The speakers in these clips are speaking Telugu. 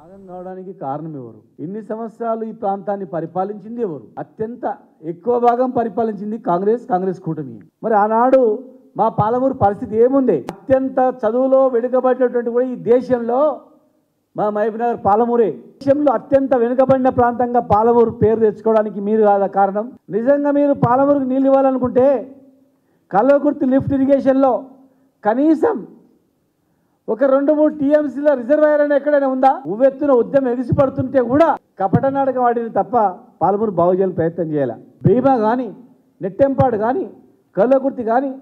ఆగం కావడానికి కారణం ఎవరు? ఇన్ని సంవత్సరాలు ఈ ప్రాంతాన్ని పరిపాలించింది ఎవరు? అత్యంత ఎక్కువ భాగం పరిపాలించింది కాంగ్రెస్ కూటమి. మరి ఆనాడు మా పాలమూరు పరిస్థితి ఏముంది? అత్యంత చదువులో వెనుకబడినటువంటి కూడా ఈ దేశంలో మా మహబూబ్నగర్ పాలమూరే. దేశంలో అత్యంత వెనుకబడిన ప్రాంతంగా పాలమూరు పేరు తెచ్చుకోవడానికి మీరు కాదా కారణం? నిజంగా మీరు పాలమూరుకు నీళ్ళు ఇవ్వాలనుకుంటే కల్వకుర్తి లిఫ్ట్ ఇరిగేషన్లో కనీసం ఒక 2-3 టీఎంసీల రిజర్వాయర్ అని ఎక్కడైనా ఉందా? ఉవ్వెత్తున ఉద్యమం ఎగిసిపడుతుంటే కూడా కపట నాటకం ఆడిన తప్ప పాలమూరు బాగు చేయాలని ప్రయత్నం చేయాలి. భీమా కానీ, నెట్టెంపాడు కానీ, కల్వకుర్తి కానీ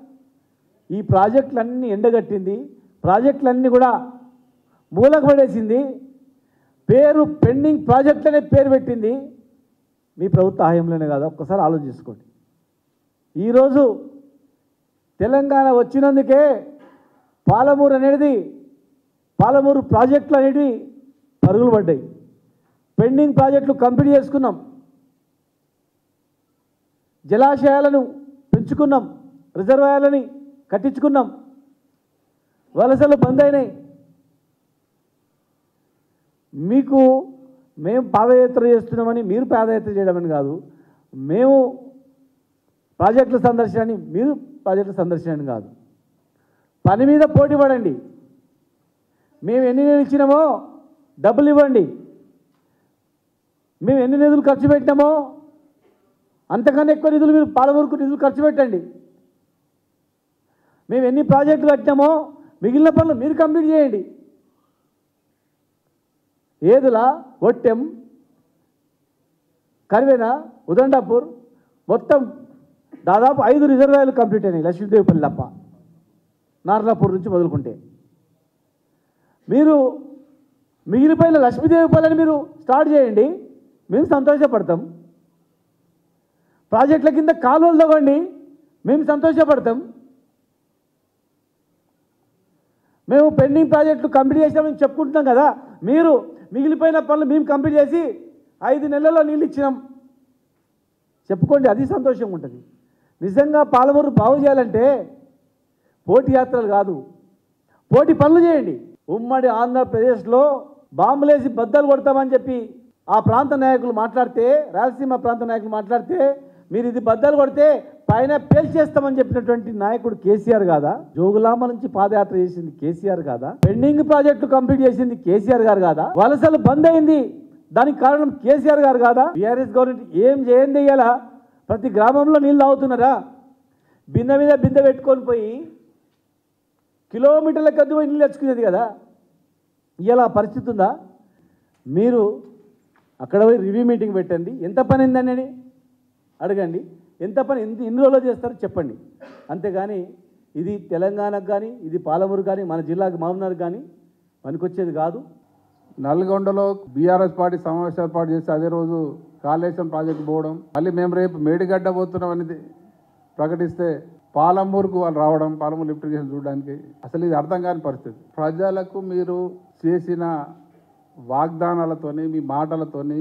ఈ ప్రాజెక్టులన్నీ ఎండగట్టింది. ప్రాజెక్టులన్నీ కూడా మూలకు పడేసింది. పేరు పెండింగ్ ప్రాజెక్టులనే పేరు పెట్టింది. మీ ప్రభుత్వ హయాంలోనే కాదా? ఒక్కసారి ఆలోచించుకోండి. ఈరోజు తెలంగాణ వచ్చినందుకే పాలమూరు ప్రాజెక్టులు అనేవి పరుగులు పడ్డాయి. పెండింగ్ ప్రాజెక్టులు కంప్లీట్ చేసుకున్నాం, జలాశయాలను పెంచుకున్నాం, రిజర్వాయర్లని కట్టించుకున్నాం, వలసలు బంద్ అయినాయి. మీకు మేము పాదయాత్ర చేస్తున్నామని మీరు పాదయాత్ర చేయడమని కాదు, మేము ప్రాజెక్టుల సందర్శనని మీరు ప్రాజెక్టుల సందర్శనని కాదు. పని మీద పోటీ పడండి. మేము ఎన్ని నిధులు ఇచ్చినామో డబ్బులు ఇవ్వండి. మేము ఎన్ని నిధులు ఖర్చు పెట్టినామో అంతకన్నా ఎక్కువ నిధులు మీరు పాలమూరుకు నిధులు ఖర్చు పెట్టండి. మేము ఎన్ని ప్రాజెక్టులు కట్టినామో మిగిలిన పనులు మీరు కంప్లీట్ చేయండి. ఏదులా, ఒట్టెం, కరివేన, ఉదండాపూర్ మొత్తం దాదాపు 5 రిజర్వాయర్లు కంప్లీట్ అయినాయి. లక్ష్మీదేవిపల్లి తప్ప నార్లాపూర్ నుంచి మొదలుకుంటే మీరు మిగిలిపోయిన లక్ష్మీదేవిపల్లిని మీరు స్టార్ట్ చేయండి, మేము సంతోషపడతాం. ప్రాజెక్టుల కింద కాలువలు తవ్వండి, మేము సంతోషపడతాం. మేము పెండింగ్ ప్రాజెక్టులు కంప్లీట్ చేసామని చెప్పుకుంటున్నాం కదా, మీరు మిగిలిపోయిన పనులు మేము కంప్లీట్ చేసి 5 నెలల్లో నీళ్ళు ఇచ్చినాం చెప్పుకోండి, అది సంతోషంగా ఉంటుంది. నిజంగా పాలమూరు బాగు చేయాలంటే పోటీ యాత్రలు కాదు, పోటీ పనులు చేయండి. ఉమ్మడి ఆంధ్రప్రదేశ్లో బాంబులేసి బద్దలు కొడతామని చెప్పి ఆ ప్రాంత నాయకులు మాట్లాడితే, రాయలసీమ ప్రాంత నాయకులు మాట్లాడితే, మీరు ఇది బద్దలు కొడితే పైన పేల్చేస్తామని చెప్పినటువంటి నాయకుడు కేసీఆర్ కాదా? జోగులాంబ నుంచి పాదయాత్ర చేసింది కేసీఆర్ కాదా? పెండింగ్ ప్రాజెక్టు కంప్లీట్ చేసింది కేసీఆర్ గారు కాదా? వలసలు బంద్ అయింది, దానికి కారణం కేసీఆర్ గారు కాదా? బీఆర్ఎస్ గవర్నమెంట్ ఏం చేయండి ఇలా ప్రతి గ్రామంలో నీళ్ళు తాగుతున్నారా? బిందె మీద బిందె పెట్టుకొని పోయి కిలోమీటర్ల కొద్ది పోయి నీళ్ళు తెచ్చుకునేది కదా. ఇలా పరిస్థితి ఉందా? మీరు అక్కడ పోయి రివ్యూ మీటింగ్ పెట్టండి, ఎంత పని అయిందని అడగండి, ఎంత పని ఎన్ని రోజుల్లో చేస్తారో చెప్పండి. అంతేగాని ఇది తెలంగాణకు కానీ, ఇది పాలమూరు కానీ, మన జిల్లాకి మహబూబ్నగర్ కానీ పనికొచ్చేది కాదు. నల్గొండలో బీఆర్ఎస్ పార్టీ సమావేశం ఏర్పాటు చేసి అదే రోజు కాళేశ్వరం ప్రాజెక్టు పోవడం, మళ్ళీ మేము రేపు మేడిగడ్డ పోతున్నాం అనేది ప్రకటిస్తే పాలమూరుకు వాళ్ళు రావడం, పాలమూరు లిఫ్ట్ ఇరిగేషన్ చూడడానికి, అసలు ఇది అర్థం కాని పరిస్థితి. ప్రజలకు మీరు చేసిన వాగ్దానాలతోని, మీ మాటలతోని,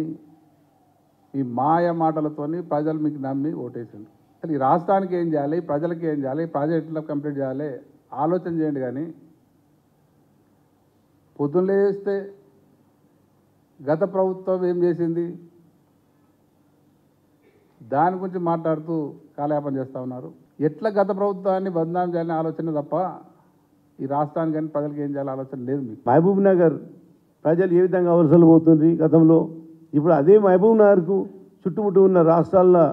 ఈ మాయ మాటలతోని ప్రజలు మీకు నమ్మి ఓటేసింది. అసలు ఈ రాష్ట్రానికి ఏం చేయాలి, ప్రజలకి ఏం చేయాలి, ప్రాజెక్టులకు కంప్లీట్ చేయాలి ఆలోచన చేయండి. కానీ పొద్దున్న లేస్తే గత ప్రభుత్వం ఏం చేసింది దాని గురించి మాట్లాడుతూ కాలయాపన చేస్తూ ఉన్నారు. ఎట్లా గత ప్రభుత్వాన్ని బదనాం చేయాలని ఆలోచన తప్ప ఈ రాష్ట్రానికి కానీ ప్రజలకు ఏం చేయాలి ఆలోచన లేదు మీకు. మహబూబ్నగర్ ప్రజలు ఏ విధంగా వలసలు పోతుంది గతంలో, ఇప్పుడు అదే మహబూబ్నగర్కు చుట్టుముట్టు ఉన్న రాష్ట్రాల్లో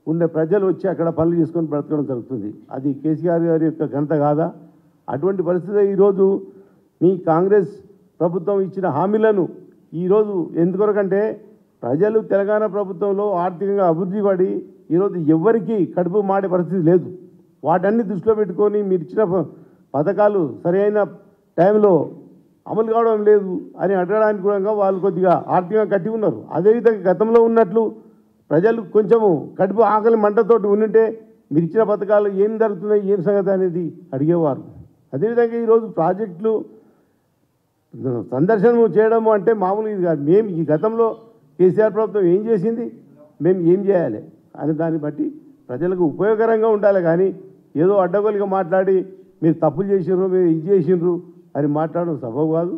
ఉండే ప్రజలు వచ్చి అక్కడ పనులు చేసుకొని బ్రతకడం జరుగుతుంది. అది కేసీఆర్ గారి యొక్క ఘనత కాదా? అటువంటి పరిస్థితి ఈరోజు మీ కాంగ్రెస్ ప్రభుత్వం ఇచ్చిన హామీలను ఈరోజు ఎందుకొరకంటే ప్రజలు తెలంగాణ ప్రభుత్వంలో ఆర్థికంగా అభివృద్ధి పడి ఈరోజు ఎవరికి కడుపు మాడే పరిస్థితి లేదు. వాటన్ని దృష్టిలో పెట్టుకొని మీరు ఇచ్చిన పథకాలు సరైన టైంలో అమలు కావడం లేదు అని అడగడానికి కూడా వాళ్ళు కొద్దిగా ఆర్థికంగా కట్టి ఉన్నారు. అదేవిధంగా గతంలో ఉన్నట్లు ప్రజలు కొంచెము కడుపు ఆకలి మంటతోటి ఉంటే మీరు ఇచ్చిన పథకాలు ఏం జరుగుతున్నాయి, ఏం సంగతి అనేది అడిగేవారు. అదేవిధంగా ఈరోజు ప్రాజెక్టులు సందర్శనం చేయడము అంటే మామూలు ఇది కాదు. మేము ఈ గతంలో కేసీఆర్ ప్రభుత్వం ఏం చేసింది, మేము ఏం చేయాలి అని దాన్ని బట్టి ప్రజలకు ఉపయోగకరంగా ఉండాలి. కానీ ఏదో అడ్డగోలుగా మాట్లాడి మీరు తప్పులు చేసిర్రు, మీరు ఇది చేసిర్రు అని మాట్లాడడం సబబు కాదు.